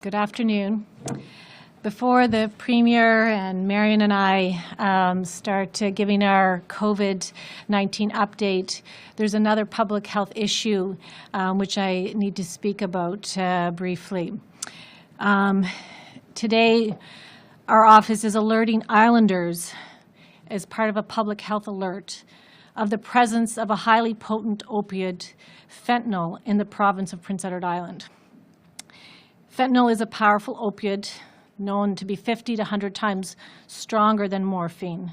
Good afternoon. Before the Premier and Marion and I start giving our COVID-19 update, there's another public health issue which I need to speak about briefly. Today, our office is alerting islanders as part of a public health alert of the presence of a highly potent opioid, fentanyl, in the province of Prince Edward Island. Fentanyl is a powerful opioid known to be 50 to 100 times stronger than morphine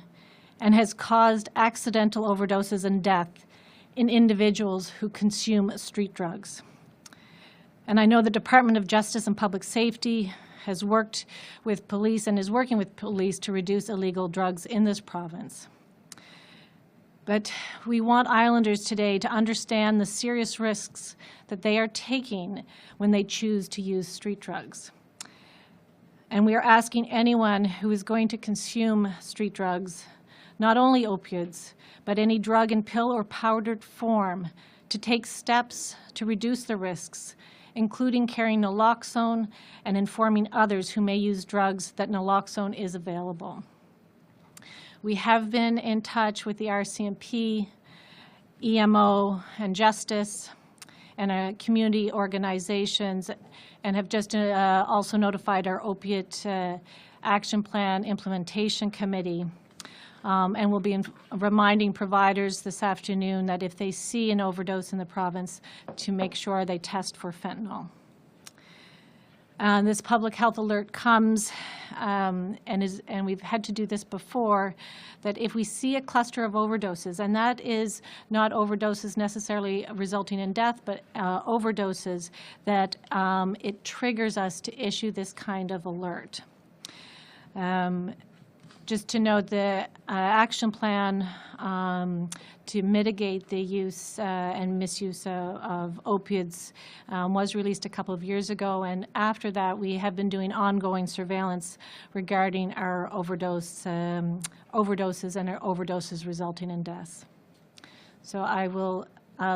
and has caused accidental overdoses and death in individuals who consume street drugs. And I know the Department of Justice and Public Safety has worked with police and is working with police to reduce illegal drugs in this province. But we want islanders today to understand the serious risks that they are taking when they choose to use street drugs. And we are asking anyone who is going to consume street drugs, not only opioids, but any drug in pill or powdered form, to take steps to reduce the risks, including carrying naloxone and informing others who may use drugs that naloxone is available. We have been in touch with the RCMP, EMO, and Justice, and community organizations, and have just also notified our Opiate Action Plan Implementation Committee. And we'll be reminding providers this afternoon that if they see an overdose in the province, to make sure they test for fentanyl. This public health alert comes, and we've had to do this before, that if we see a cluster of overdoses, and that is not overdoses necessarily resulting in death, but overdoses, that it triggers us to issue this kind of alert. Just to note, the action plan to mitigate the use and misuse of opioids was released a couple of years ago, and after that we have been doing ongoing surveillance regarding our overdoses and our overdoses resulting in deaths. So I will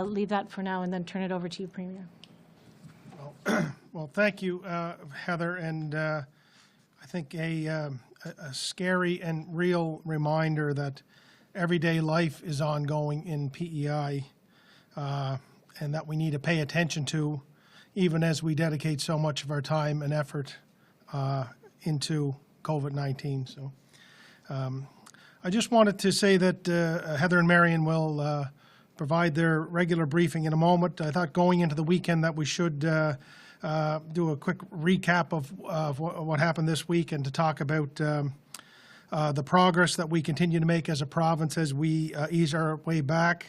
leave that for now and then turn it over to you, Premier. Well, thank you, Heather, and I think a scary and real reminder that everyday life is ongoing in PEI and that we need to pay attention to, even as we dedicate so much of our time and effort into COVID-19. So I just wanted to say that Heather and Marion will provide their regular briefing in a moment. I thought going into the weekend that we should do a quick recap of what happened this week and to talk about the progress that we continue to make as a province as we ease our way back.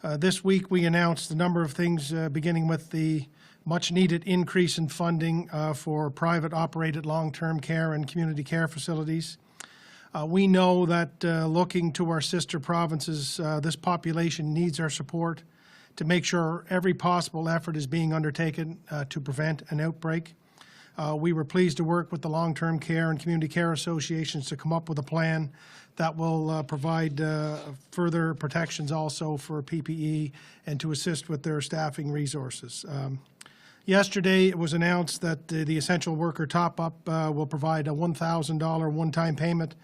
This week we announced a number of things, beginning with the much-needed increase in funding for private operated long-term care and community care facilities. We know that looking to our sister provinces, this population needs our support to make sure every possible effort is being undertaken to prevent an outbreak. We were pleased to work with the long-term care and community care associations to come up with a plan that will provide further protections also for PPE and to assist with their staffing resources. Yesterday, it was announced that the essential worker top-up will provide a $1,000 one-time payment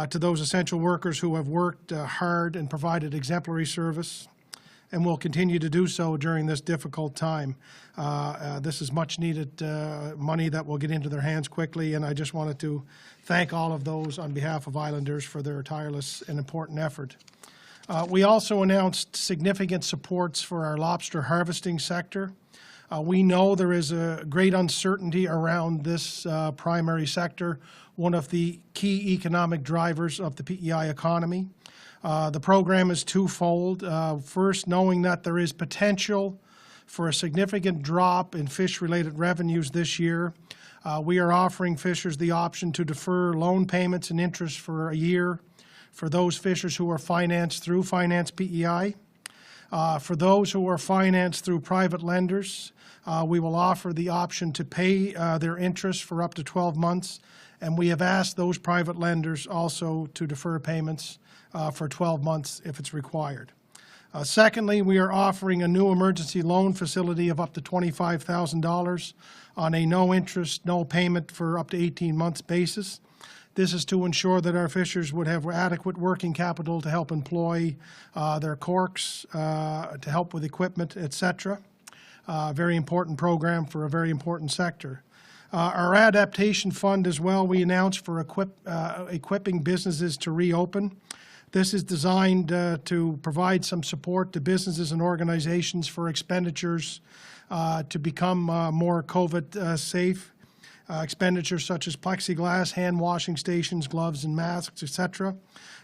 to those essential workers who have worked hard and provided exemplary service, and will continue to do so during this difficult time. This is much needed money that will get into their hands quickly, and I just wanted to thank all of those on behalf of Islanders for their tireless and important effort. We also announced significant supports for our lobster harvesting sector. We know there is a great uncertainty around this primary sector, one of the key economic drivers of the PEI economy. The program is twofold. First, knowing that there is potential for a significant drop in fish-related revenues this year, we are offering fishers the option to defer loan payments and interest for a year for those fishers who are financed through Finance PEI. For those who are financed through private lenders, we will offer the option to pay their interest for up to 12 months, and we have asked those private lenders also to defer payments for 12 months if it's required. Secondly, we are offering a new emergency loan facility of up to $25,000 on a no-interest, no-payment for up to 18 months basis. This is to ensure that our fishers would have adequate working capital to help employ their corks, to help with equipment, etc. Very important program for a very important sector. Our adaptation fund as well, we announced for equipping businesses to reopen. This is designed to provide some support to businesses and organizations for expenditures to become more COVID safe. Expenditures such as plexiglass, hand washing stations, gloves and masks, etc.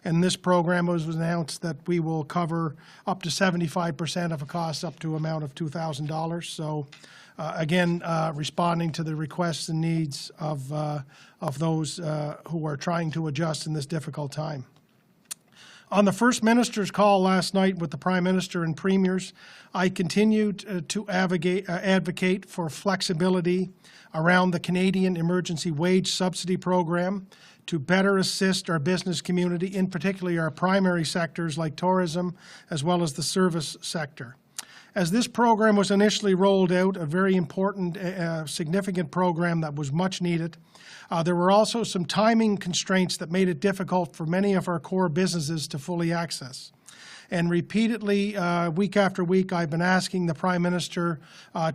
And this program was announced that we will cover up to 75% of a cost up to amount of $2,000. So again, responding to the requests and needs of those who are trying to adjust in this difficult time. On the First Minister's call last night with the Prime Minister and Premiers, I continued to advocate for flexibility around the Canadian Emergency Wage Subsidy Program to better assist our business community, in particular our primary sectors like tourism as well as the service sector. As this program was initially rolled out, a very important, significant program that was much needed, there were also some timing constraints that made it difficult for many of our core businesses to fully access. And repeatedly, week after week, I've been asking the Prime Minister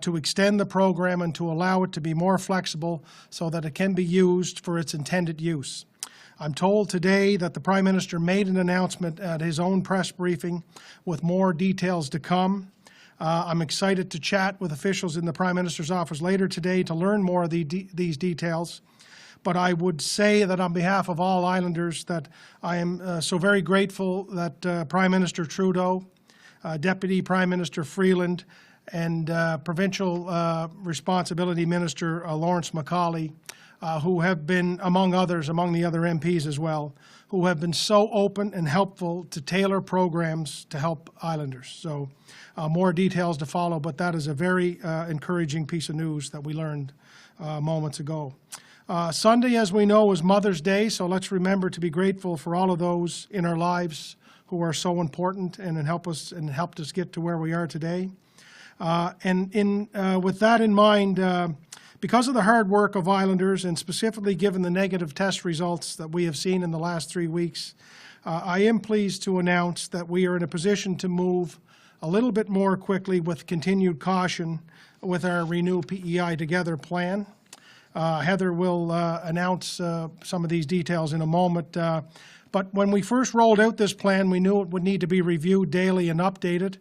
to extend the program and to allow it to be more flexible so that it can be used for its intended use. I'm told today that the Prime Minister made an announcement at his own press briefing with more details to come. I'm excited to chat with officials in the Prime Minister's office later today to learn more of these details. But I would say that on behalf of all Islanders that I am so very grateful that Prime Minister Trudeau, Deputy Prime Minister Freeland, and Provincial Responsibility Minister Lawrence Macaulay, who have been, among others, among the other MPs as well, who have been so open and helpful to tailor programs to help Islanders. So more details to follow, but that is a very encouraging piece of news that we learned moments ago. Sunday, as we know, is Mother's Day, so let's remember to be grateful for all of those in our lives who are so important and helped us get to where we are today. With that in mind, because of the hard work of Islanders, and specifically given the negative test results that we have seen in the last 3 weeks, I am pleased to announce that we are in a position to move a little bit more quickly with continued caution with our Renew PEI Together plan. Heather will announce some of these details in a moment. But when we first rolled out this plan, we knew it would need to be reviewed daily and updated,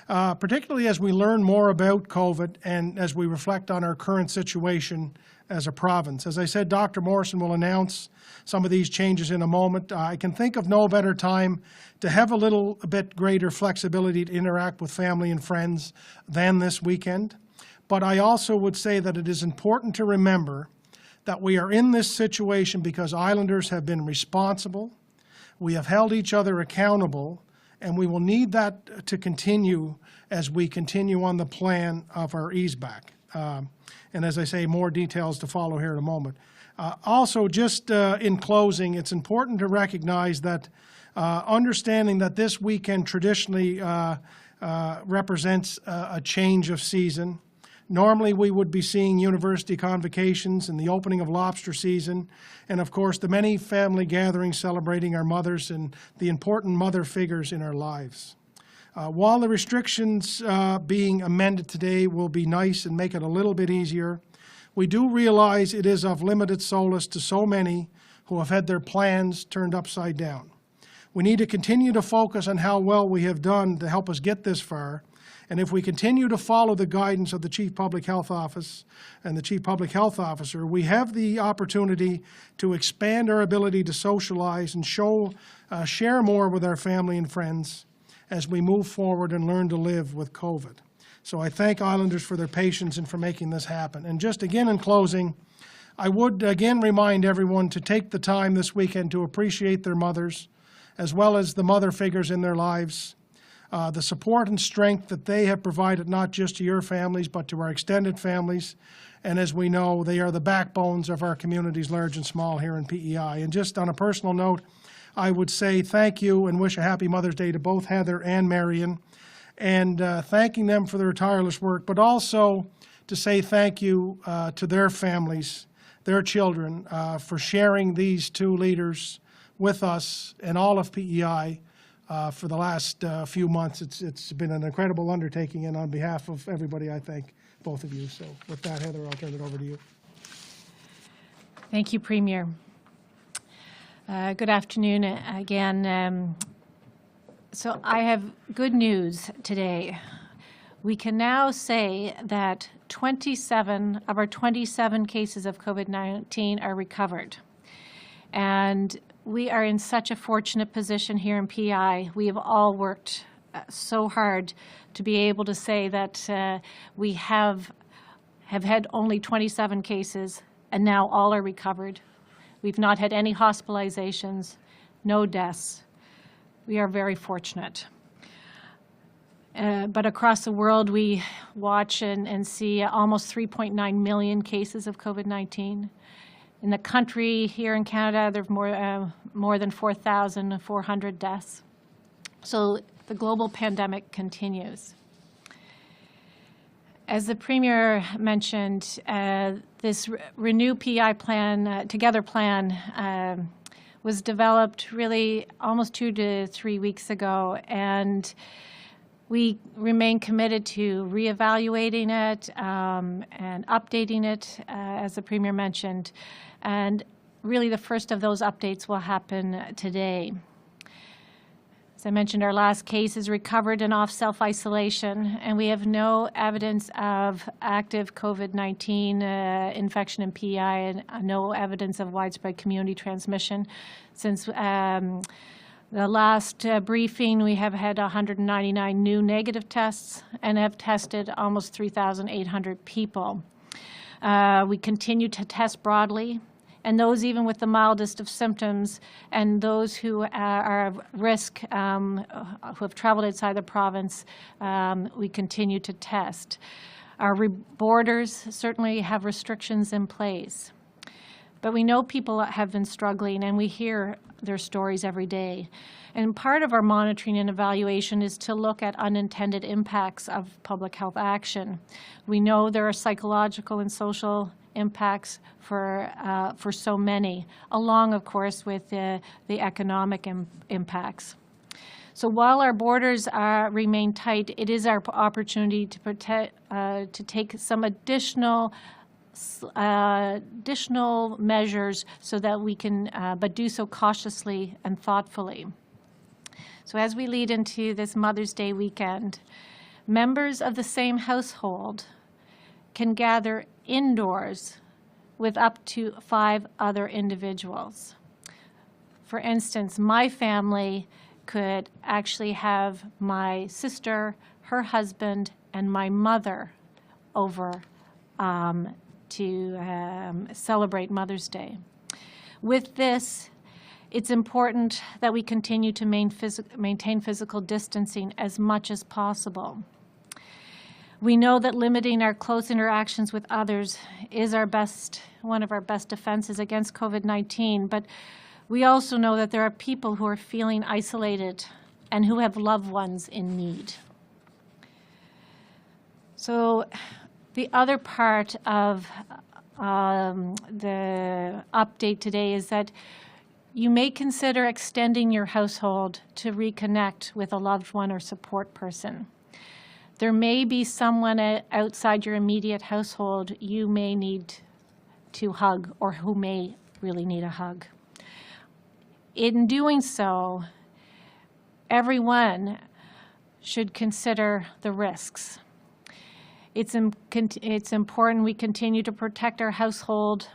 particularly as we learn more about COVID and as we reflect on our current situation as a province. As I said, Dr. Morrison will announce some of these changes in a moment. I can think of no better time to have a bit greater flexibility to interact with family and friends than this weekend. But I also would say that it is important to remember that we are in this situation because Islanders have been responsible, we have held each other accountable, and we will need that to continue as we continue on the plan of our ease back. And as I say, more details to follow here in a moment. Also, just in closing, it's important to recognize that understanding that this weekend traditionally represents a change of season. Normally, we would be seeing university convocations and the opening of lobster season, and of course, the many family gatherings celebrating our mothers and the important mother figures in our lives. While the restrictions being amended today will be nice and make it a little bit easier, we do realize it is of limited solace to so many who have had their plans turned upside down. We need to continue to focus on how well we have done to help us get this far. And if we continue to follow the guidance of the Chief Public Health Office and the Chief Public Health Officer, we have the opportunity to expand our ability to socialize and share more with our family and friends as we move forward and learn to live with COVID. So I thank Islanders for their patience and for making this happen. And just again in closing, I would again remind everyone to take the time this weekend to appreciate their mothers, as well as the mother figures in their lives. The support and strength that they have provided not just to your families, but to our extended families. And as we know, they are the backbones of our communities, large and small, here in PEI. And just on a personal note, I would say thank you and wish a happy Mother's Day to both Heather and Marion. and thanking them for their tireless work, but also to say thank you to their families, their children, for sharing these two leaders with us and all of PEI for the last few months. It's been an incredible undertaking, and on behalf of everybody, I thank both of you. So with that, Heather, I'll turn it over to you. Thank you, Premier. Good afternoon again. So I have good news today. We can now say that 27 of our 27 cases of COVID-19 are recovered. And we are in such a fortunate position here in PEI. We have all worked so hard to be able to say that we have had only 27 cases, and now all are recovered. We've not had any hospitalizations, no deaths. We are very fortunate. But across the world, we watch and see almost 3.9 million cases of COVID-19. In the country, here in Canada, there are more than 4,400 deaths. So the global pandemic continues. As the Premier mentioned, this Renew PEI plan, Together plan, was developed really almost 2 to 3 weeks ago, and we remain committed to reevaluating it and updating it, as the Premier mentioned. And really the first of those updates will happen today. As I mentioned, our last case is recovered and off self-isolation, and we have no evidence of active COVID-19 infection in PEI and no evidence of widespread community transmission. Since the last briefing, we have had 199 new negative tests and have tested almost 3,800 people. We continue to test broadly, and those even with the mildest of symptoms, and those who are at risk, who have traveled outside the province, we continue to test. Our borders certainly have restrictions in place. But we know people have been struggling, and we hear their stories every day. And part of our monitoring and evaluation is to look at unintended impacts of public health action. We know there are psychological and social impacts for so many, along, of course, with the economic impacts. So while our borders remain tight, it is our opportunity to take some additional measures so that we can, but do so cautiously and thoughtfully. So as we lead into this Mother's Day weekend, members of the same household can gather indoors with up to 5 other individuals. For instance, my family could actually have my sister, her husband, and my mother over to celebrate Mother's Day. With this, it's important that we continue to maintain physical distancing as much as possible. We know that limiting our close interactions with others is one of our best defenses against COVID-19, but we also know that there are people who are feeling isolated and who have loved ones in need. So the other part of the update today is that you may consider extending your household to reconnect with a loved one or support person. There may be someone outside your immediate household you may need to hug, or who may really need a hug. In doing so, everyone should consider the risks. It's important we continue to protect our household,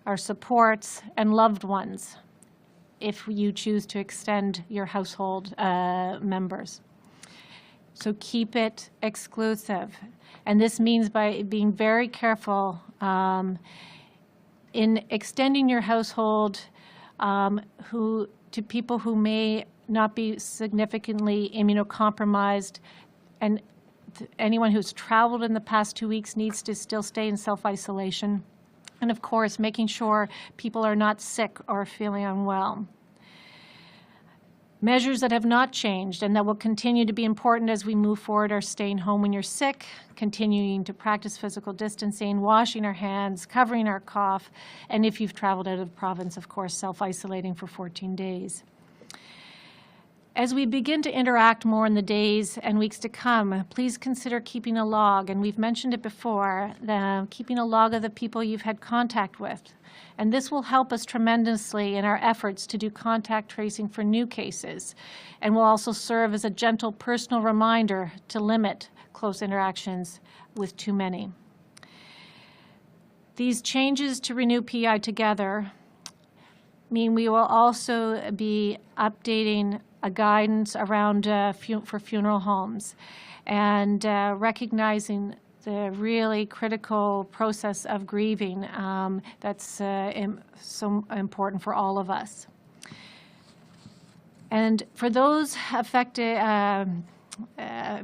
our supports, and loved ones if you choose to extend your household members. So keep it exclusive. And this means by being very careful in extending your household to people who may not be significantly immunocompromised, and anyone who's traveled in the past 2 weeks needs to still stay in self-isolation. And of course, making sure people are not sick or feeling unwell. Measures that have not changed and that will continue to be important as we move forward are staying home when you're sick, continuing to practice physical distancing, washing our hands, covering our cough, and if you've traveled out of the province, of course, self-isolating for 14 days. As we begin to interact more in the days and weeks to come, please consider keeping a log, and we've mentioned it before, keeping a log of the people you've had contact with. And this will help us tremendously in our efforts to do contact tracing for new cases, and will also serve as a gentle personal reminder to limit close interactions with too many. These changes to Renew PEI Together mean we will also be updating a guidance around for funeral homes and recognizing the really critical process of grieving that's so important for all of us. And for those affected,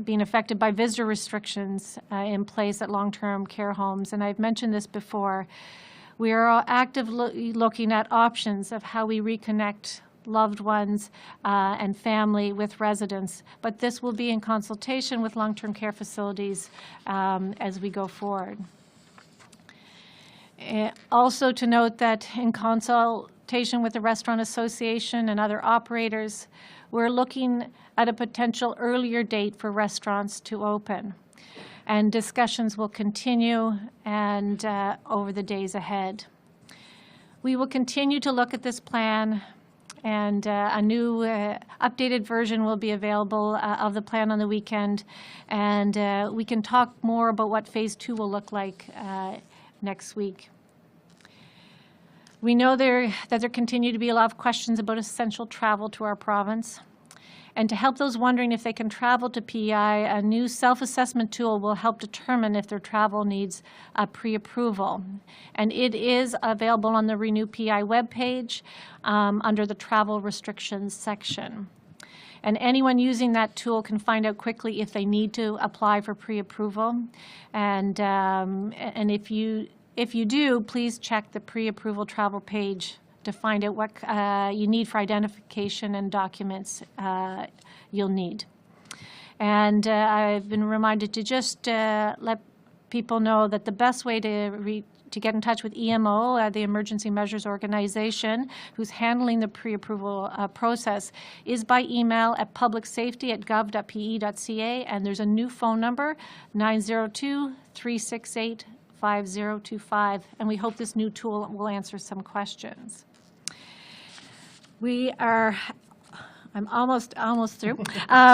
being affected by visitor restrictions in place at long-term care homes, and I've mentioned this before, we are actively looking at options of how we reconnect loved ones and family with residents, but this will be in consultation with long-term care facilities as we go forward. Also to note that in consultation with the Restaurant Association and other operators, we're looking at a potential earlier date for restaurants to open. And discussions will continue and over the days ahead. We will continue to look at this plan, and a new updated version will be available of the plan on the weekend, and we can talk more about what Phase 2 will look like next week. We know that there continue to be a lot of questions about essential travel to our province. And to help those wondering if they can travel to PEI, a new self-assessment tool will help determine if their travel needs a pre-approval. And it is available on the Renew PEI webpage under the travel restrictions section. And anyone using that tool can find out quickly if they need to apply for pre-approval. And if you do, please check the pre-approval travel page to find out what you need for identification and documents you'll need. And I've been reminded to just let people know that the best way to get in touch with EMO, the Emergency Measures Organization, who's handling the pre-approval process, is by email at publicsafety@gov.pe.ca, and there's a new phone number, 902-368-5025, and we hope this new tool will answer some questions. I'm almost through.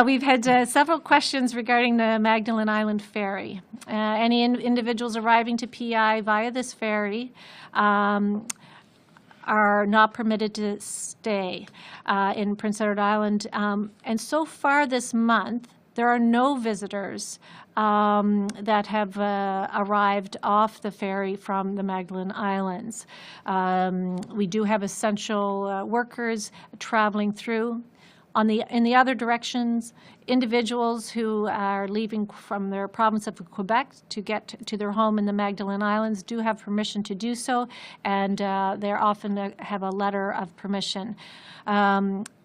We've had several questions regarding the Magdalen Island Ferry. Any individuals arriving to PEI via this ferry are not permitted to stay in Prince Edward Island. And so far this month, there are no visitors that have arrived off the ferry from the Magdalen Islands. We do have essential workers traveling through. In the other directions, individuals who are leaving from their province of Quebec to get to their home in the Magdalen Islands do have permission to do so, and they often have a letter of permission.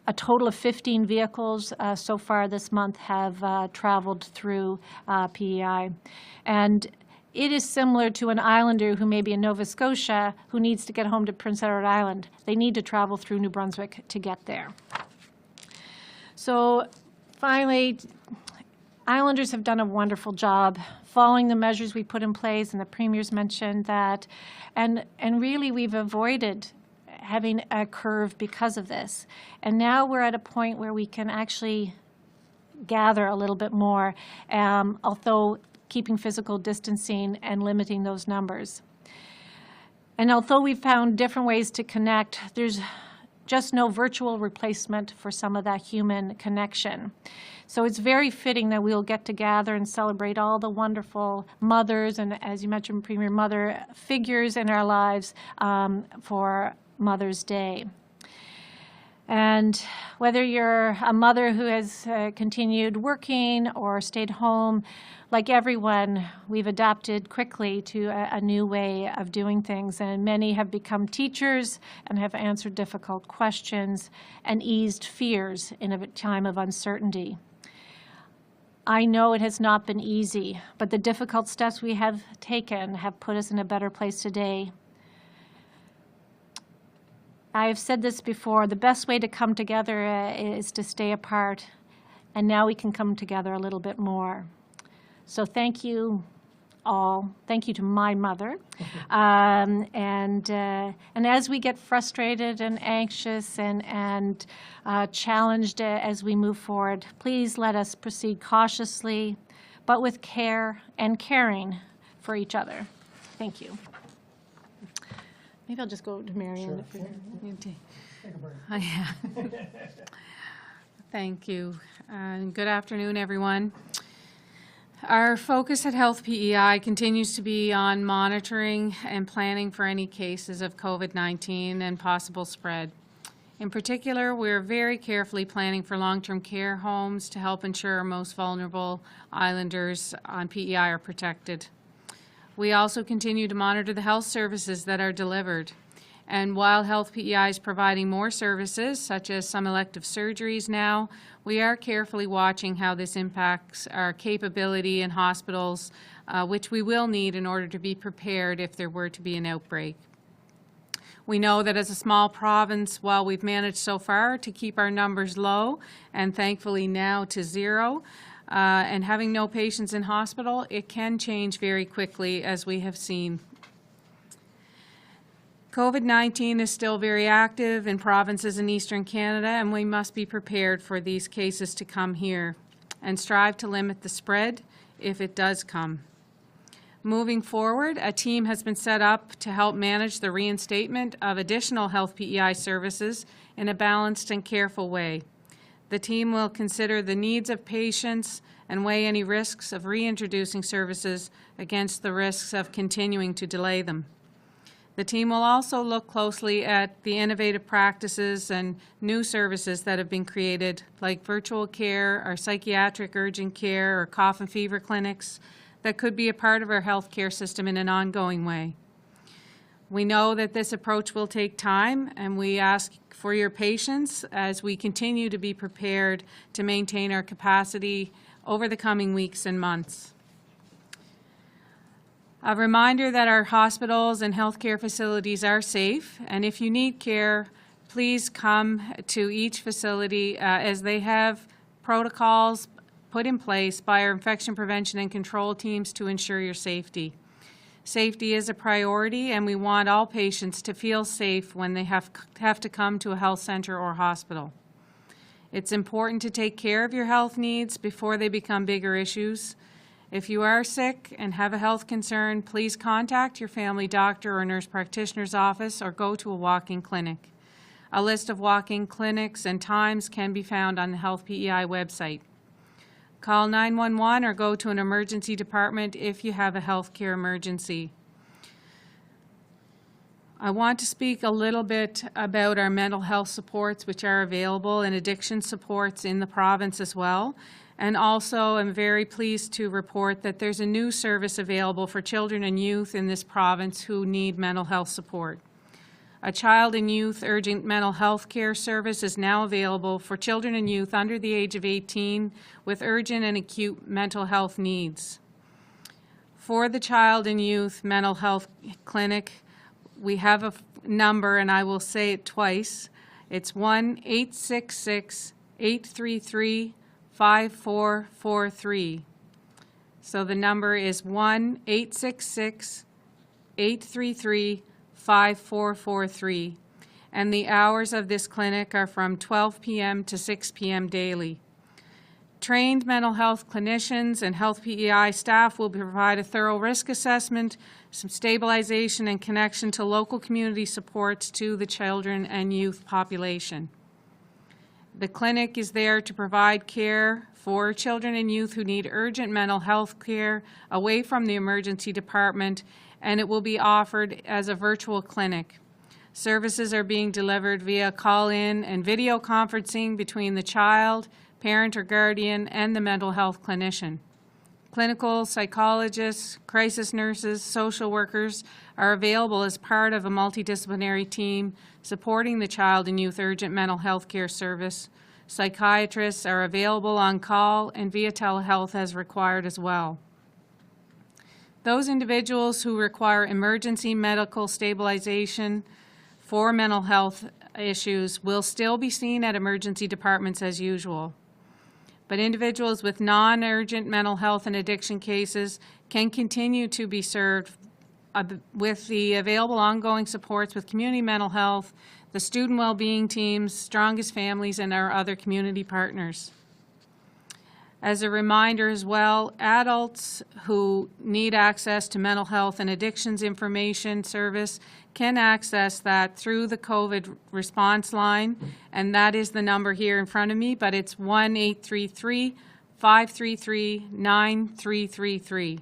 A total of 15 vehicles so far this month have traveled through PEI. And it is similar to an islander who may be in Nova Scotia who needs to get home to Prince Edward Island. They need to travel through New Brunswick to get there. So finally, Islanders have done a wonderful job following the measures we put in place, and the Premier's mentioned that. And really, we've avoided having a curve because of this. And now we're at a point where we can actually gather a little bit more, although keeping physical distancing and limiting those numbers. And although we've found different ways to connect, there's just no virtual replacement for some of that human connection. So it's very fitting that we'll get to gather and celebrate all the wonderful mothers and, as you mentioned, Premier, mother figures in our lives for Mother's Day. And whether you're a mother who has continued working or stayed home, like everyone, we've adapted quickly to a new way of doing things. And many have become teachers and have answered difficult questions and eased fears in a time of uncertainty. I know it has not been easy, but the difficult steps we have taken have put us in a better place today. I have said this before, the best way to come together is to stay apart, and now we can come together a little bit more. So thank you all. Thank you to my mother. And as we get frustrated and anxious and challenged as we move forward, please let us proceed cautiously, but with care and caring for each other. Thank you. Maybe I'll just go to Marion. Sure. Take a break. Yeah. Thank you. Good afternoon, everyone. Our focus at Health PEI continues to be on monitoring and planning for any cases of COVID-19 and possible spread. In particular, we're very carefully planning for long-term care homes to help ensure our most vulnerable islanders on PEI are protected. We also continue to monitor the health services that are delivered. And while Health PEI is providing more services, such as some elective surgeries now, we are carefully watching how this impacts our capability in hospitals, which we will need in order to be prepared if there were to be an outbreak. We know that as a small province, while we've managed so far to keep our numbers low, and thankfully now to zero, and having no patients in hospital, it can change very quickly, as we have seen. COVID-19 is still very active in provinces in Eastern Canada, and we must be prepared for these cases to come here and strive to limit the spread if it does come. Moving forward, a team has been set up to help manage the reinstatement of additional Health PEI services in a balanced and careful way. The team will consider the needs of patients and weigh any risks of reintroducing services against the risks of continuing to delay them. The team will also look closely at the innovative practices and new services that have been created, like virtual care or psychiatric urgent care or cough and fever clinics that could be a part of our healthcare system in an ongoing way. We know that this approach will take time, and we ask for your patience as we continue to be prepared to maintain our capacity over the coming weeks and months. A reminder that our hospitals and healthcare facilities are safe, and if you need care, please come to each facility as they have protocols put in place by our infection prevention and control teams to ensure your safety. Safety is a priority, and we want all patients to feel safe when they have to come to a health center or hospital. It's important to take care of your health needs before they become bigger issues. If you are sick and have a health concern, please contact your family doctor or nurse practitioner's office or go to a walk-in clinic. A list of walk-in clinics and times can be found on the Health PEI website. Call 911 or go to an emergency department if you have a healthcare emergency. I want to speak a little bit about our mental health supports, which are available, and addiction supports in the province as well. And also, I'm very pleased to report that there's a new service available for children and youth in this province who need mental health support. A child and youth urgent mental health care service is now available for children and youth under the age of 18 with urgent and acute mental health needs. For the child and youth mental health clinic, we have a number, and I will say it twice. It's 1-866-833-5443. So the number is 1-866-833-5443. And the hours of this clinic are from 12 p.m. to 6 p.m. daily. Trained mental health clinicians and Health PEI staff will provide a thorough risk assessment, some stabilization and connection to local community supports to the children and youth population. The clinic is there to provide care for children and youth who need urgent mental health care away from the emergency department, and it will be offered as a virtual clinic. Services are being delivered via call-in and video conferencing between the child, parent or guardian, and the mental health clinician. Clinical psychologists, crisis nurses, social workers are available as part of a multidisciplinary team supporting the child and youth urgent mental health care service. Psychiatrists are available on call and via telehealth as required as well. Those individuals who require emergency medical stabilization for mental health issues will still be seen at emergency departments as usual. But individuals with non-urgent mental health and addiction cases can continue to be served with the available ongoing supports with community mental health, the student well-being teams, Strongest Families, and our other community partners. As a reminder as well, adults who need access to mental health and addictions information service can access that through the COVID response line, and that is the number here in front of me, but it's 1-833-533-9333.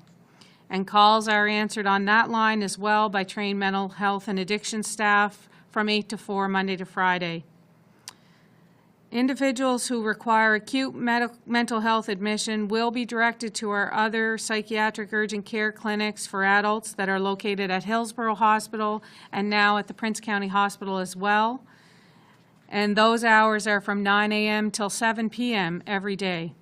And calls are answered on that line as well by trained mental health and addiction staff from 8 to 4, Monday to Friday. Individuals who require acute mental health admission will be directed to our other psychiatric urgent care clinics for adults that are located at Hillsborough Hospital and now at the Prince County Hospital as well. And those hours are from 9 a.m. till 7 p.m. every day.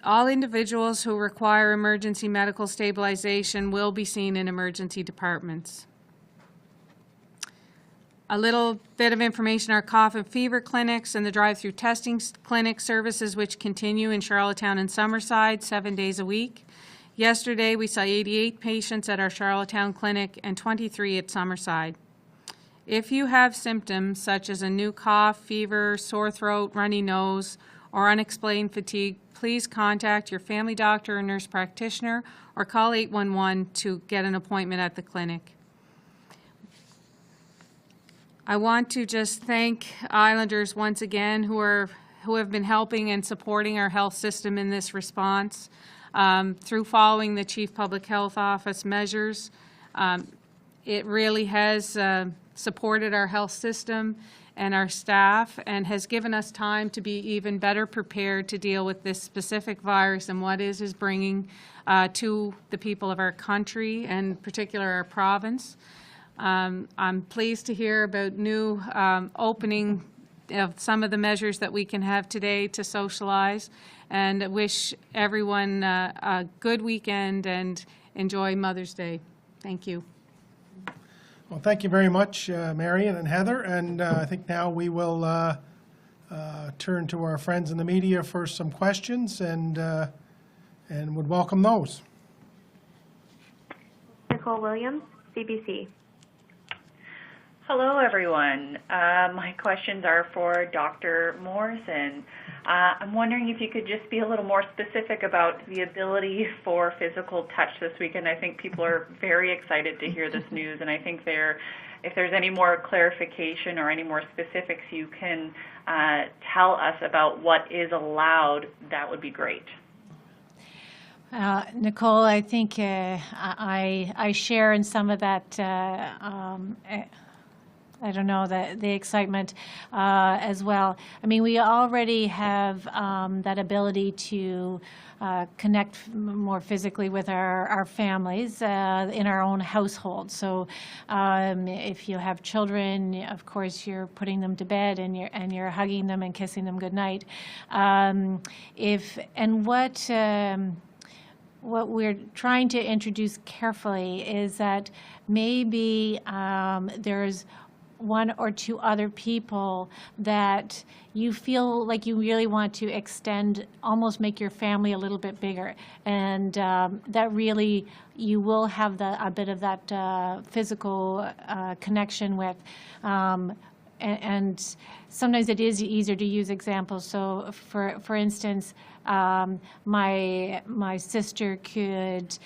All individuals who require emergency medical stabilization will be seen in emergency departments. A little bit of information, our cough and fever clinics and the drive-through testing clinic services which continue in Charlottetown and Summerside 7 days a week. Yesterday, we saw 88 patients at our Charlottetown clinic and 23 at Summerside. If you have symptoms such as a new cough, fever, sore throat, runny nose, or unexplained fatigue, please contact your family doctor or nurse practitioner or call 811 to get an appointment at the clinic. I want to just thank Islanders once again who have been helping and supporting our health system in this response through following the Chief Public Health Office measures. It really has supported our health system and our staff and has given us time to be even better prepared to deal with this specific virus and what it is bringing to the people of our country and in particular our province. I'm pleased to hear about new opening of some of the measures that we can have today to socialize, and wish everyone a good weekend and enjoy Mother's Day. Thank you. Well, thank you very much, Marion and Heather, and I think now we will turn to our friends in the media for some questions and would welcome those. Nicole Williams, CBC. Hello, everyone. My questions are for Dr. Morrison. I'm wondering if you could just be a little more specific about the ability for physical touch this weekend. I think people are very excited to hear this news, and I think if there's any more clarification or any more specifics you can tell us about what is allowed, that would be great. Nicole, I think I share in some of that I don't know, the excitement as well. I mean, we already have that ability to connect more physically with our families in our own household. So if you have children, of course, you're putting them to bed and you're hugging them and kissing them goodnight. What we're trying to introduce carefully is that maybe there's one or two other people that you feel like you really want to extend, almost make your family a little bit bigger. And that really, you will have a bit of that physical connection with. And sometimes it is easier to use examples. So for instance, my sister could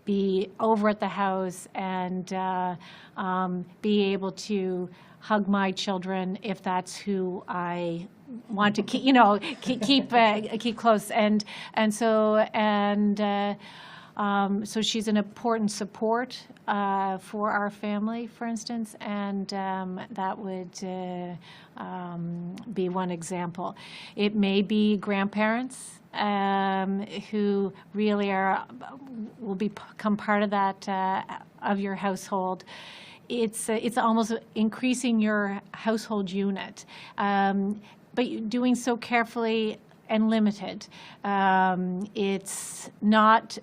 be over at the house and be able to hug my children if that's who I want to keep close. And So she's an important support for our family, for instance, and that would be one example. It may be grandparents who really will become part of that of your household. It's almost increasing your household unit, but doing so carefully and limited. It's not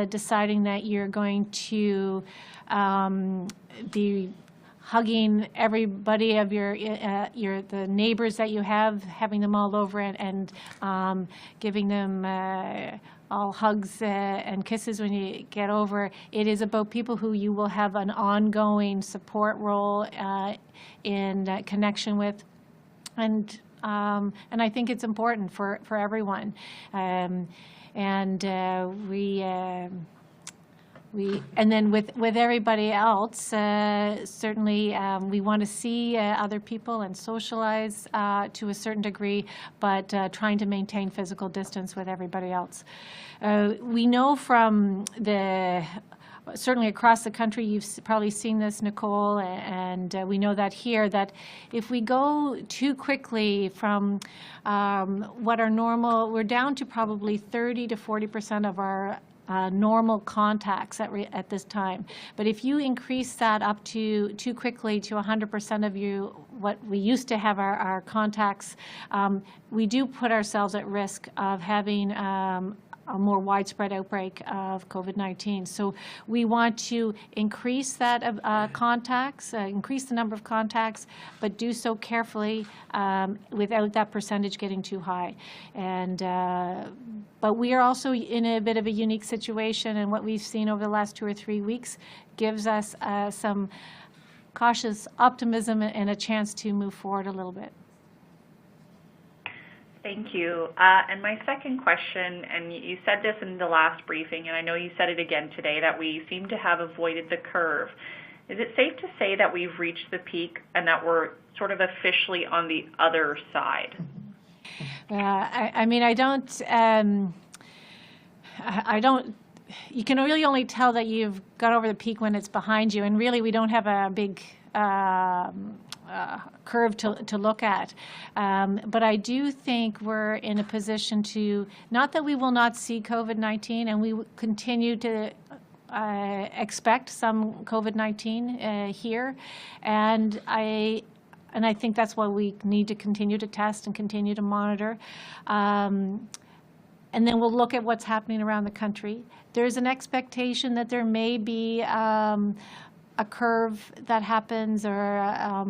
deciding that you're going to be hugging everybody of the neighbors that you have, having them all over and giving them all hugs and kisses when you get over. It is about people who you will have an ongoing support role in connection with, and I think it's important for everyone. And then with everybody else, certainly we want to see other people and socialize to a certain degree, but trying to maintain physical distance with everybody else. We know from certainly across the country, you've probably seen this, Nicole, and we know that here, that if we go too quickly from what our normal, we're down to probably 30 to 40% of our normal contacts at this time. But if you increase that up to too quickly to 100% of what we used to have our contacts, we do put ourselves at risk of having a more widespread outbreak of COVID-19. So we want to increase that contacts, increase the number of contacts, but do so carefully without that percentage getting too high. And but we are also in a bit of a unique situation, and what we've seen over the last 2 or 3 weeks gives us some cautious optimism and a chance to move forward a little bit. Thank you. And my second question, and you said this in the last briefing, and I know you said it again today, that we seem to have avoided the curve. Is it safe to say that we've reached the peak and that we're sort of officially on the other side? I mean, I don't, you can really only tell that you've got over the peak when it's behind you, and really we don't have a big curve to look at. But I do think we're in a position to, not that we will not see COVID-19, and we continue to expect some COVID-19 here, and I think that's why we need to continue to test and continue to monitor. And then we'll look at what's happening around the country. There's an expectation that there may be a curve that happens, or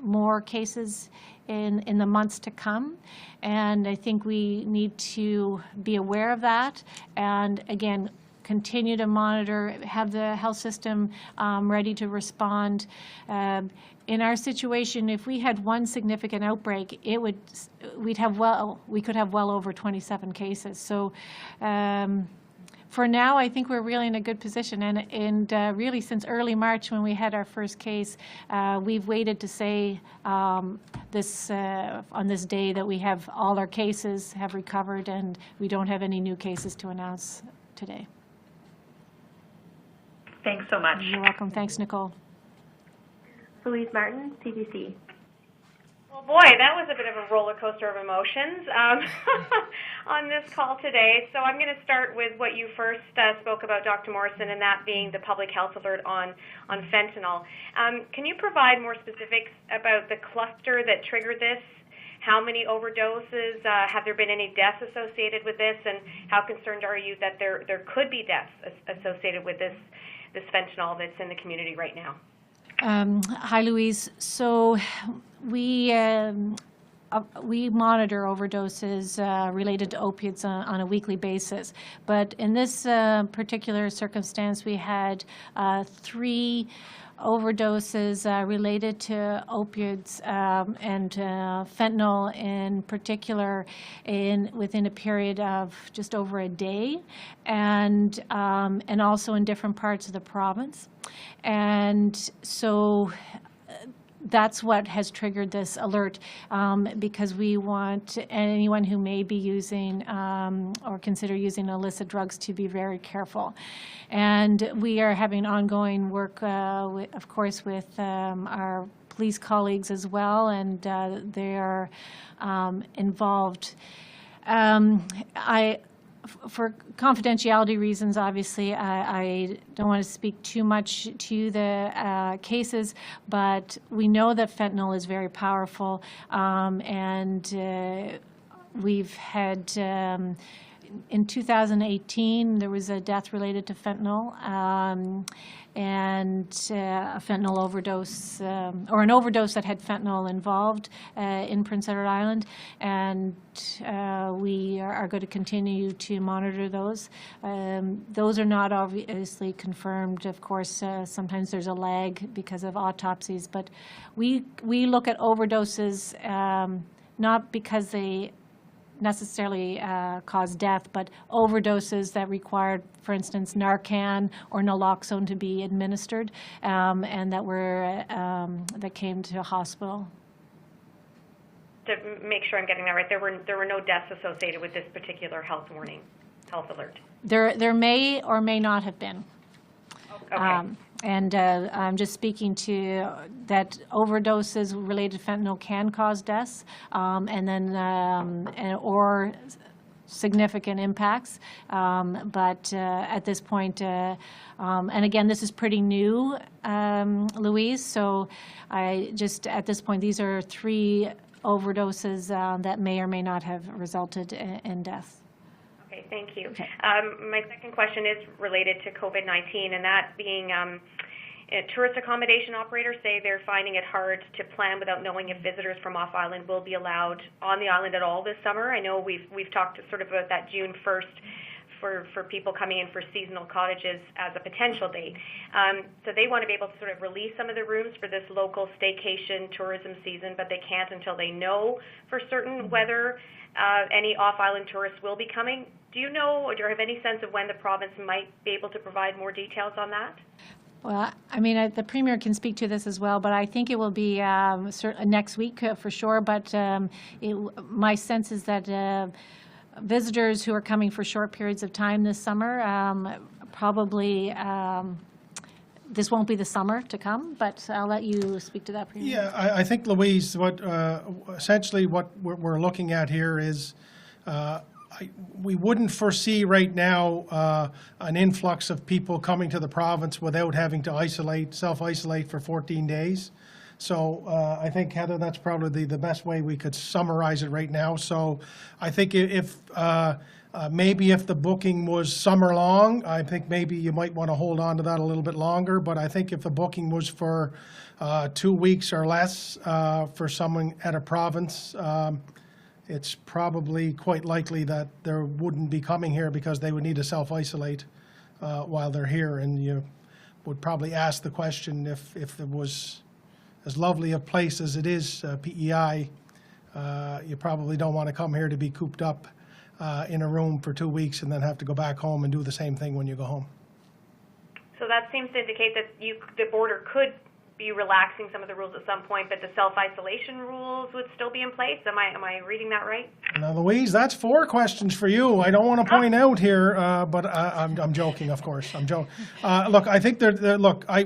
more cases in the months to come. And I think we need to be aware of that. And again, continue to monitor, have the health system ready to respond. In our situation, if we had one significant outbreak, we could have well over 27 cases. So for now, I think we're really in a good position. And really, since early March, when we had our first case, we've waited to say on this day that we have all our cases have recovered, and we don't have any new cases to announce today. Thanks so much. You're welcome. Thanks, Nicole. Louise Martin, CBC. Well, boy, that was a bit of a roller coaster of emotions on this call today. So I'm going to start with what you first spoke about, Dr. Morrison, and that being the public health alert on fentanyl. Can you provide more specifics about the cluster that triggered this? How many overdoses? Have there been any deaths associated with this? And how concerned are you that there could be deaths associated with this fentanyl that's in the community right now? Hi, Louise. So we monitor overdoses related to opiates on a weekly basis. But in this particular circumstance, we had 3 overdoses related to opioids and fentanyl in particular within a period of just over a day, and also in different parts of the province. And so that's what has triggered this alert, because we want anyone who may be using or consider using illicit drugs to be very careful. And we are having ongoing work, of course, with our police colleagues as well, and they are involved. For confidentiality reasons, obviously, I don't want to speak too much to the cases, but we know that fentanyl is very powerful, and we've had, in 2018, there was a death related to fentanyl, and a fentanyl overdose, or an overdose that had fentanyl involved in Prince Edward Island, and we are going to continue to monitor those. Those are not obviously confirmed. Of course, sometimes there's a lag because of autopsies, but we look at overdoses not because they necessarily cause death, but overdoses that required, for instance, Narcan or naloxone to be administered, and that came to a hospital. To make sure I'm getting that right, there were no deaths associated with this particular health alert. There may or may not have been. Okay. And I'm just speaking to that overdoses related to fentanyl can cause deaths, and then or significant impacts. But at this point, and again, this is pretty new, Louise. So at this point, these are 3 overdoses that may or may not have resulted in death. Okay, thank you. Okay. My second question is related to COVID-19, and that being tourist accommodation operators say they're finding it hard to plan without knowing if visitors from off-island will be allowed on the island at all this summer. I know we've talked sort of about that June 1st for people coming in for seasonal cottages as a potential date. So they want to be able to sort of release some of the rooms for this local staycation tourism season, but they can't until they know for certain whether any off-island tourists will be coming. Do you know, or do you have any sense of when the province might be able to provide more details on that? Well, I mean, the Premier can speak to this as well, but I think it will be next week for sure. But my sense is that visitors who are coming for short periods of time this summer, probably this won't be the summer to come, but I'll let you speak to that, Premier. Yeah, I think, Louise, essentially what we're looking at here is we wouldn't foresee right now an influx of people coming to the province without having to self-isolate for 14 days. So I think, Heather, that's probably the best way we could summarize it right now. So I think if maybe if the booking was summer long, I think maybe you might want to hold on to that a little bit longer. But I think if the booking was for 2 weeks or less for someone at a province, it's probably quite likely that they wouldn't be coming here because they would need to self-isolate while they're here. And you would probably ask the question if it was as lovely a place as it is, PEI, you probably don't want to come here to be cooped up in a room for 2 weeks and then have to go back home and do the same thing when you go home. So that seems to indicate that the border could be relaxing some of the rules at some point, but the self-isolation rules would still be in place. Am I reading that right? Now, Louise, that's 4 questions for you. I don't want to point out here, but I'm joking, of course. I'm joking. Look, I think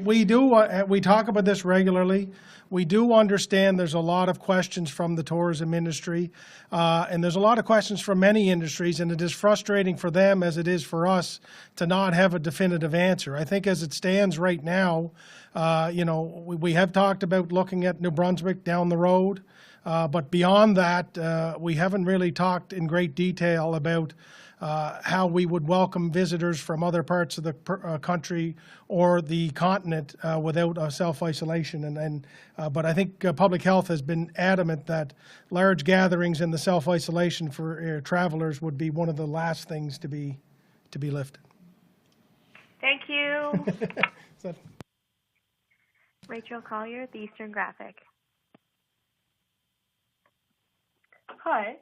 we talk about this regularly. We do understand there's a lot of questions from the tourism industry, and there's a lot of questions from many industries, and it is frustrating for them as it is for us to not have a definitive answer. I think as it stands right now, we have talked about looking at New Brunswick down the road, but beyond that, we haven't really talked in great detail about how we would welcome visitors from other parts of the country or the continent without a self-isolation. But I think public health has been adamant that large gatherings and the self-isolation for travelers would be one of the last things to be lifted. Thank you. Rachel Collier, The Eastern Graphic. Hi.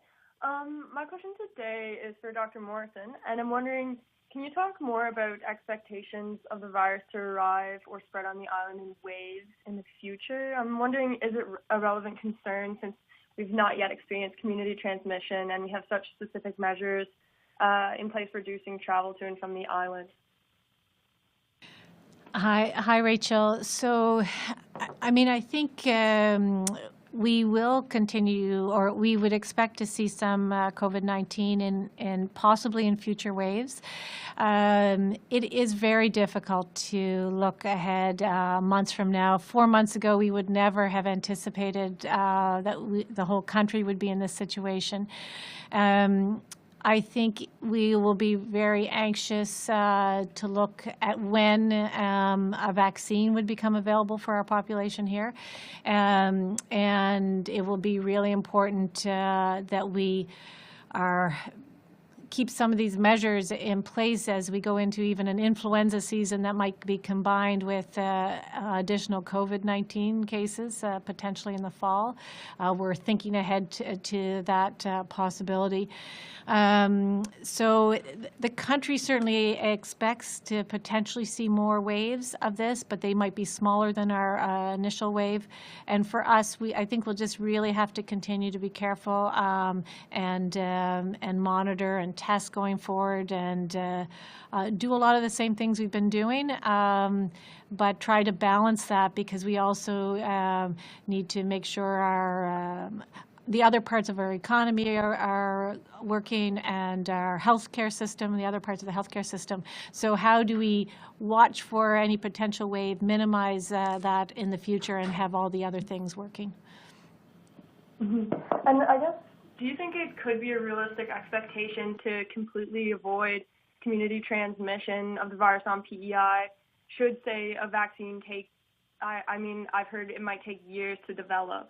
My question today is for Dr. Morrison, and I'm wondering, Can you talk more about expectations of the virus to arrive or spread on the island in waves in the future? I'm wondering, is it a relevant concern since we've not yet experienced community transmission and we have such specific measures in place for reducing travel to and from the island? Hi, Rachel. So, I mean, I think we will continue, or we would expect to see some COVID-19 and possibly in future waves. It is very difficult to look ahead months from now. 4 months ago, we would never have anticipated that the whole country would be in this situation. I think we will be very anxious to look at when a vaccine would become available for our population here. And it will be really important that we keep some of these measures in place as we go into even an influenza season that might be combined with additional COVID-19 cases potentially in the fall. We're thinking ahead to that possibility. So the country certainly expects to potentially see more waves of this, but they might be smaller than our initial wave. And for us, I think we'll just really have to continue to be careful and monitor and test going forward and do a lot of the same things we've been doing, but try to balance that because we also need to make sure the other parts of our economy are working and our healthcare system, the other parts of the healthcare system. So how do we watch for any potential wave, minimize that in the future and have all the other things working? Mm-hmm. And I guess, do you think it could be a realistic expectation to completely avoid community transmission of the virus on PEI? Should, say, a vaccine take, I mean, I've heard it might take years to develop.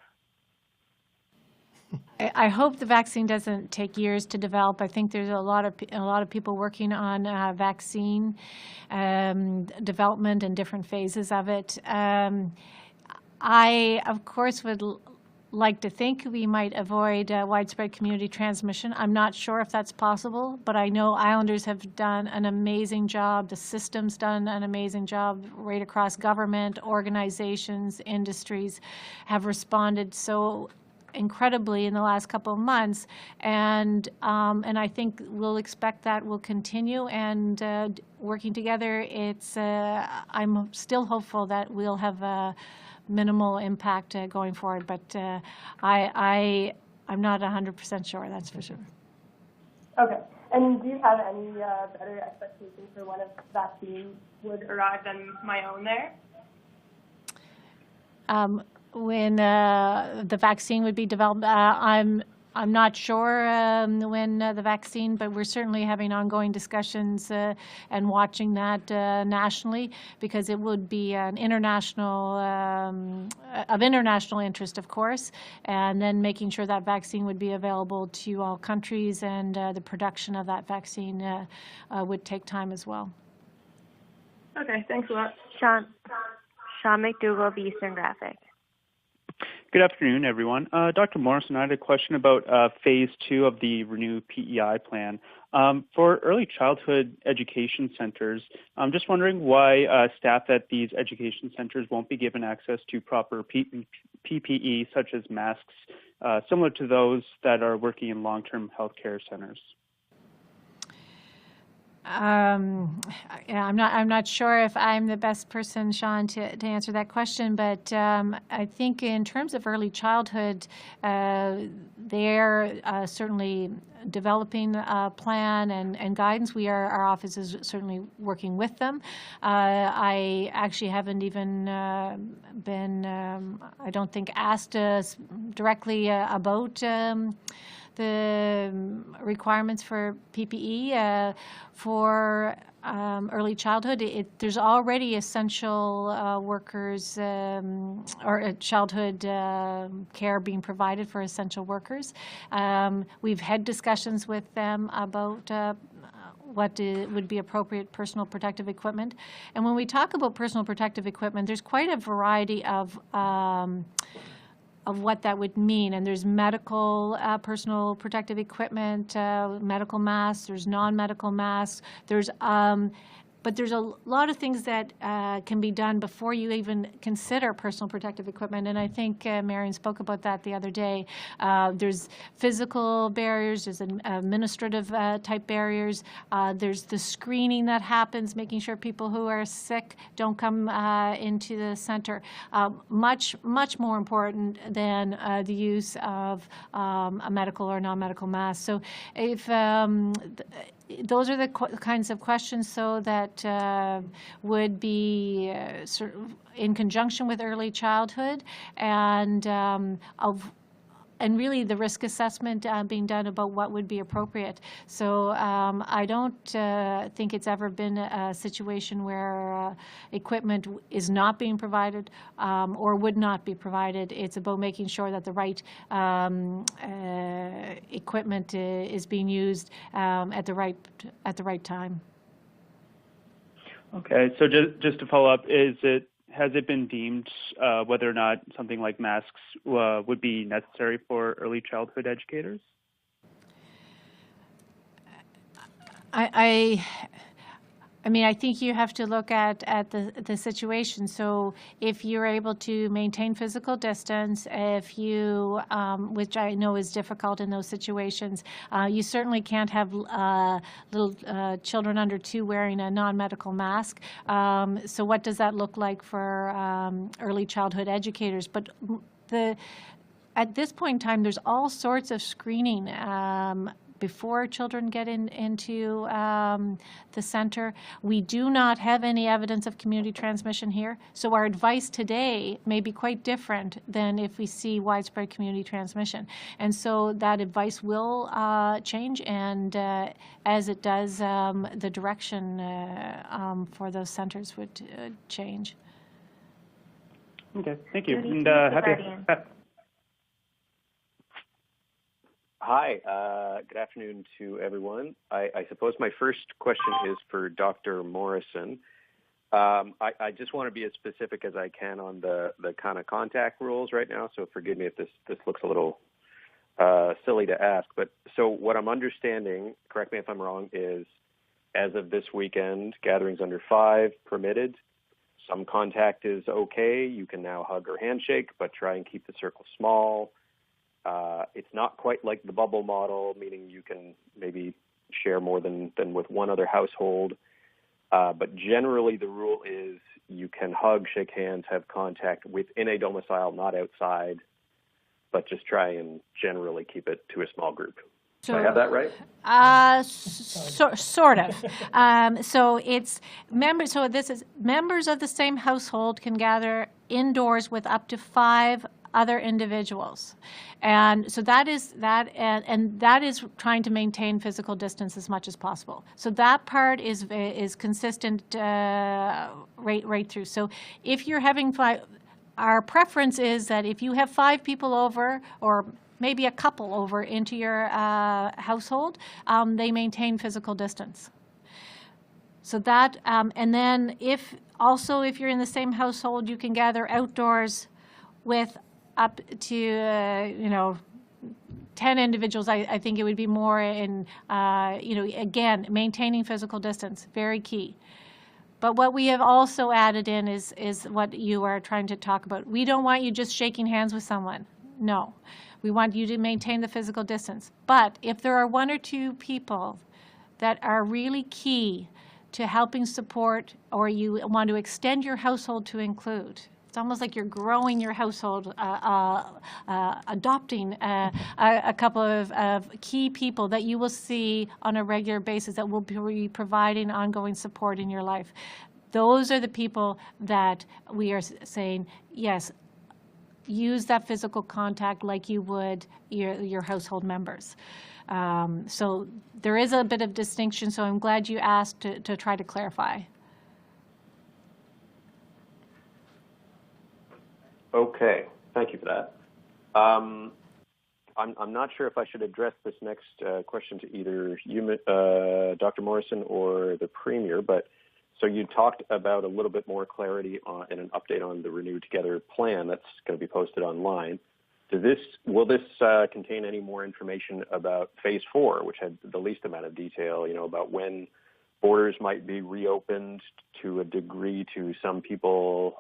I hope the vaccine doesn't take years to develop. I think there's a lot of people working on vaccine development and different phases of it. I, of course, would like to think we might avoid widespread community transmission. I'm not sure if that's possible, but I know Islanders have done an amazing job. The system's done an amazing job right across government, organizations, industries have responded so incredibly in the last couple of months, and I think we'll expect that will continue. And working together, I'm still hopeful that we'll have a minimal impact going forward. But I'm not 100% sure. That's for sure. Okay. And do you have any better expectations for when a vaccine would arrive than my own there? When the vaccine would be developed, I'm not sure when the vaccine, but we're certainly having ongoing discussions and watching that nationally because it would be an international of international interest, of course, and then making sure that vaccine would be available to all countries, and the production of that vaccine would take time as well. Okay, thanks a lot. Sean McDougall of the Eastern Graphic. Good afternoon, everyone. Dr. Morrison, I had a question about Phase 2 of the Renew PEI plan. For early childhood education centers, I'm just wondering why staff at these education centers won't be given access to proper PPE, such as masks, similar to those that are working in long-term healthcare centers. I'm not sure if I'm the best person, Sean, to answer that question, but I think in terms of early childhood, they're certainly developing a plan and guidance. Our office is certainly working with them. I actually haven't even been, I don't think, asked directly about the requirements for PPE for early childhood. There's already essential workers or childhood care being provided for essential workers. We've had discussions with them about what would be appropriate personal protective equipment. And when we talk about personal protective equipment, there's quite a variety of products. There's quite a variety of products that are available. Some of them are what that would mean. And there's medical personal protective equipment, medical masks, there's non-medical masks, but there's a lot of things that can be done before you even consider personal protective equipment. And I think Marion spoke about that the other day. There's physical barriers, there's administrative type barriers, there's the screening that happens, making sure people who are sick don't come into the center. Much more important than the use of a medical or non-medical mask. So if those are the kinds of questions, so that would be sort of in conjunction with early childhood, and and really the risk assessment being done about what would be appropriate. So I don't think it's ever been a situation where equipment is not being provided or would not be provided. It's about making sure that the right equipment is being used at the right time. Okay, so just to follow up, has it been deemed whether or not something like masks would be necessary for early childhood educators? I mean, I think you have to look at the situation. So if you're able to maintain physical distance, if you, which I know is difficult in those situations, you certainly can't have little children under 2 wearing a non-medical mask. So what does that look like for early childhood educators? But at this point in time, there's all sorts of screening before children get into the center. We do not have any evidence of community transmission here, so our advice today may be quite different than if we see widespread community transmission. And so that advice will change, and as it does, the direction for those centers would change. Okay, thank you. Judy, And the happy. Guardian. Hi, good afternoon to everyone. I suppose my first question is for Dr. Morrison. I just want to be as specific as I can on the kind of contact rules right now, so forgive me if this looks a little silly to ask. But so what I'm understanding, correct me if I'm wrong, is as of this weekend, gatherings under 5 permitted. Some contact is okay. You can now hug or handshake, but try and keep the circle small. It's not quite like the bubble model, meaning you can maybe share more than with one other household. But generally the rule is you can hug, shake hands, have contact within a domicile, not outside, but just try and generally keep it to a small group. Do I have that right? Sort of. So it's members. So this is members of the same household can gather indoors with up to 5 other individuals, and so that is that, and that is trying to maintain physical distance as much as possible. So that part is consistent right through. So if you're having 5, our preference is that if you have 5 people over, or maybe a couple over into your household, they maintain physical distance. So that, and then if you're in the same household, you can gather outdoors with up to 10 individuals. I think it would be more in again, maintaining physical distance, very key. But what we have also added in is what you are trying to talk about. We don't want you just shaking hands with someone. No. We want you to maintain the physical distance. But if there are 1 or 2 people that are really key to helping support, or you want to extend your household to include, it's almost like you're growing your household, adopting a couple of key people that you will see on a regular basis that will be providing ongoing support in your life. Those are the people that we are saying, yes, use that physical contact like you would your household members. So there is a bit of distinction, so I'm glad you asked to try to clarify. Okay, thank you for that. I'm not sure if I should address this next question to either you, Dr. Morrison, or the Premier, but so you talked about a little bit more clarity on, and an update on the Renew Together plan that's going to be posted online. Will this contain any more information about phase 4, which had the least amount of detail, about when borders might be reopened to a degree to some people,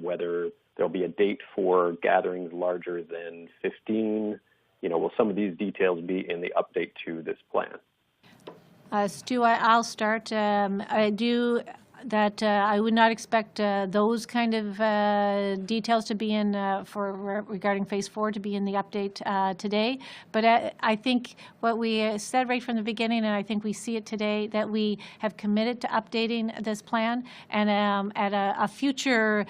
whether there'll be a date for gatherings larger than 15? Will some of these details be in the update to this plan? Stu, I'll start. I would not expect those kind of details to be in regarding phase 4 to be in the update today. But I think what we said right from the beginning, and I think we see it today, that we have committed to updating this plan, and at a future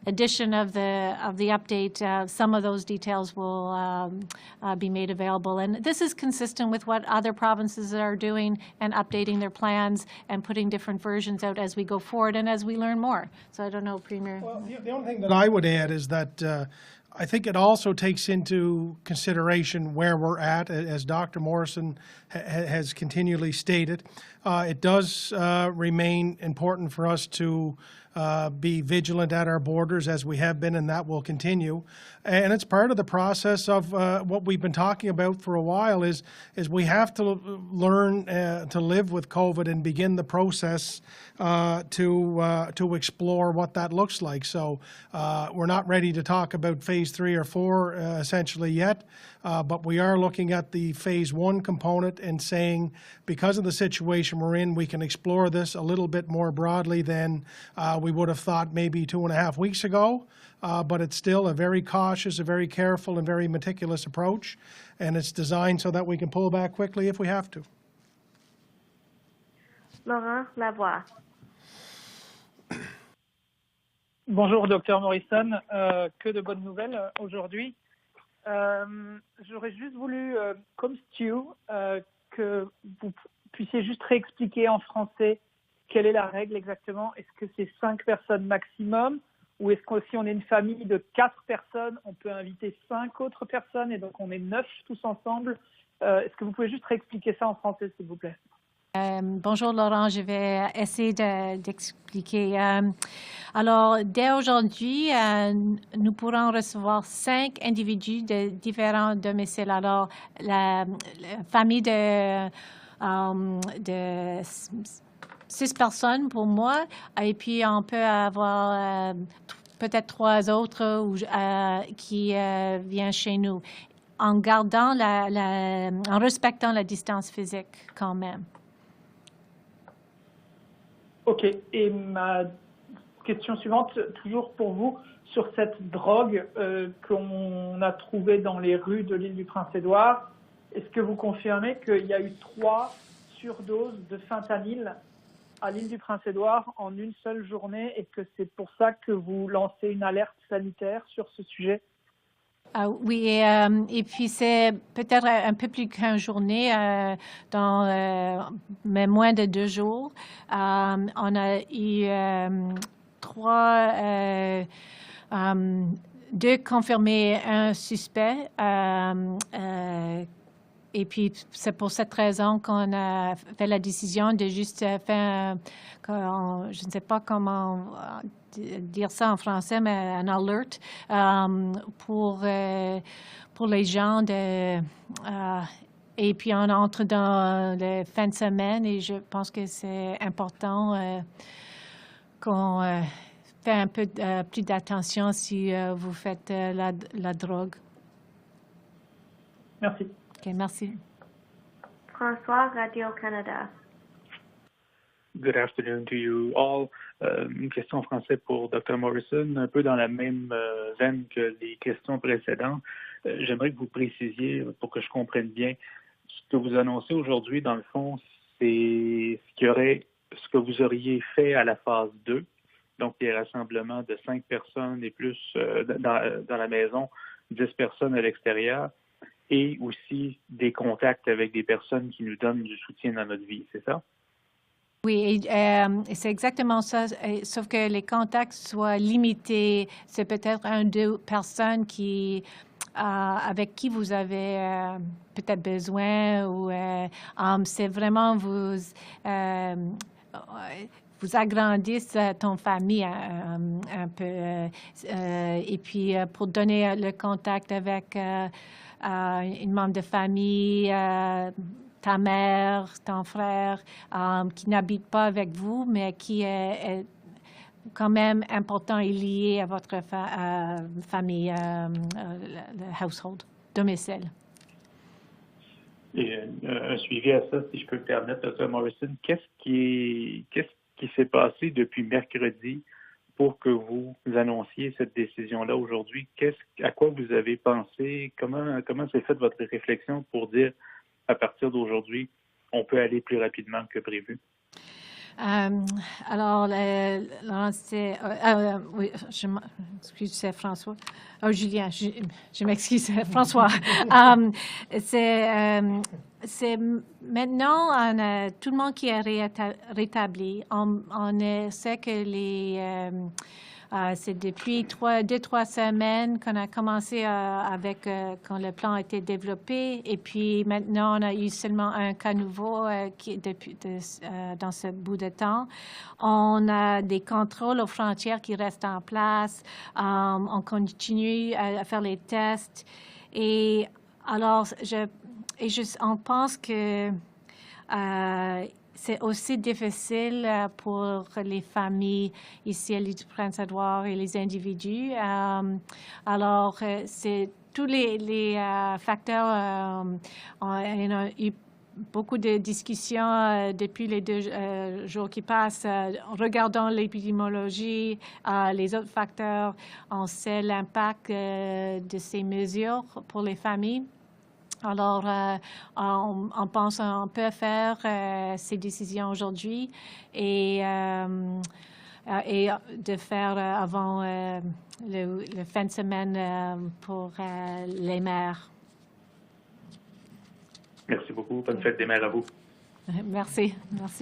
edition of the update, some of those details will be made available. And this is consistent with what other provinces are doing and updating their plans and putting different versions out as we go forward and as we learn more. So I don't know, Premier. Well, the only thing that I would add is that I think it also takes into consideration where we're at, as Dr. Morrison has continually stated. It does remain important for us to be vigilant at our borders as we have been, and that will continue. And it's part of the process of what we've been talking about for a while is we have to learn to live with COVID and begin the process to explore what that looks like. So we're not ready to talk about phase 3 or 4 essentially yet, but we are looking at the phase 1 component and saying, because of the situation we're in, we can explore this a little bit more broadly than we would have thought maybe 2.5 weeks ago. But it's still a very cautious, a very careful, and very meticulous approach, and it's designed so that we can pull back quickly if we have to. Laurent Lavoie. Bonjour, Dr Morrison. Que de bonnes nouvelles aujourd'hui. J'aurais juste voulu, comme Stu, que vous puissiez juste réexpliquer en français quelle est la règle exactement. Est-ce que c'est 5 personnes maximum, ou est-ce que si on est une famille de 4 personnes, on peut inviter 5 autres personnes et donc on est 9 tous ensemble? Est-ce que vous pouvez juste réexpliquer ça en français, s'il vous plaît? Bonjour Laurent, je vais essayer d'expliquer. Alors, dès aujourd'hui, nous pourrons recevoir 5 individus de différents domiciles. Alors, la famille de 6 personnes pour moi, et puis on peut avoir peut-être 3 autres qui viennent chez nous, en gardant en respectant la distance physique quand même. Ok, et ma question suivante, toujours pour vous, sur cette drogue qu'on a trouvée dans les rues de l'île du Prince-Édouard, est-ce que vous confirmez qu'il y a eu 3 surdoses de fentanyl à l'île du Prince-Édouard en une seule journée et que c'est pour ça que vous lancez une alerte sanitaire sur ce sujet? Oui, et puis c'est peut-être un peu plus qu'une journée, mais moins de 2 jours. On a eu 2 confirmés, 1 suspect. Et puis, c'est pour cette raison qu'on a fait la décision de juste faire, je ne sais pas comment dire ça en français, mais un alert pour les gens. Et puis, on entre dans les fins de semaine et je pense que c'est important qu'on fait un peu plus d'attention si vous faites la drogue. Merci. OK, merci. François, Radio-Canada. Good afternoon to you all. Une question en français pour Dr. Morrison, un peu dans la même veine que les questions précédentes. J'aimerais que vous précisiez, pour que je comprenne bien, ce que vous annoncez aujourd'hui, dans le fond, c'est ce que vous auriez fait à la phase 2, donc des rassemblements de 5 personnes et plus dans la maison, 10 personnes à l'extérieur, et aussi des contacts avec des personnes qui nous donnent du soutien dans notre vie, c'est ça? Oui, c'est exactement ça, sauf que les contacts soient limités. C'est peut-être 1 ou 2 personnes avec qui vous avez peut-être besoin, ou c'est vraiment vous agrandisse ton famille un peu. Et puis, pour donner le contact avec une membre de famille, ta mère, ton frère, qui n'habite pas avec vous, mais qui est quand même important et lié à votre famille, le household, domicile. Et un suivi à ça, si je peux me permettre, Dr. Morrison, qu'est-ce qui s'est passé depuis mercredi pour que vous annonciez cette décision-là aujourd'hui? À quoi vous avez pensé? Comment s'est faite votre réflexion pour dire, à partir d'aujourd'hui, on peut aller plus rapidement que prévu? Alors, c'est... oui, excuse, c'est François. Oh, Julien, je m'excuse, François. C'est maintenant, tout le monde qui est rétabli. On sait que c'est depuis 2-3 semaines qu'on a commencé avec quand le plan a été développé. Et puis maintenant, on a eu seulement un cas nouveau dans ce bout de temps. On a des contrôles aux frontières qui restent en place. On continue à faire les tests. Et alors, on pense que c'est aussi difficile pour les familles ici à l'île du Prince-Édouard et les individus. Alors, c'est tous les facteurs. On a eu beaucoup de discussions depuis les 2 jours qui passent. Regardant l'épidémiologie, les autres facteurs, on sait l'impact de ces mesures pour les familles. Alors, on pense qu'on peut faire ces décisions aujourd'hui et de faire avant le fin de semaine pour les mères. Merci beaucoup. Bonne fête des mères à vous. Merci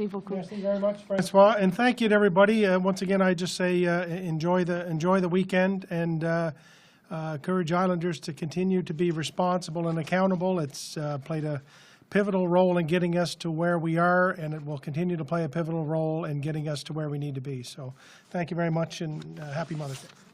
beaucoup. Merci very much, Francois, and thank you to everybody. Once again, I just say enjoy the weekend and encourage Islanders to continue to be responsible and accountable. It's played a pivotal role in getting us to where we are, and it will continue to play a pivotal role in getting us to where we need to be. So, thank you very much, and happy Mother's Day.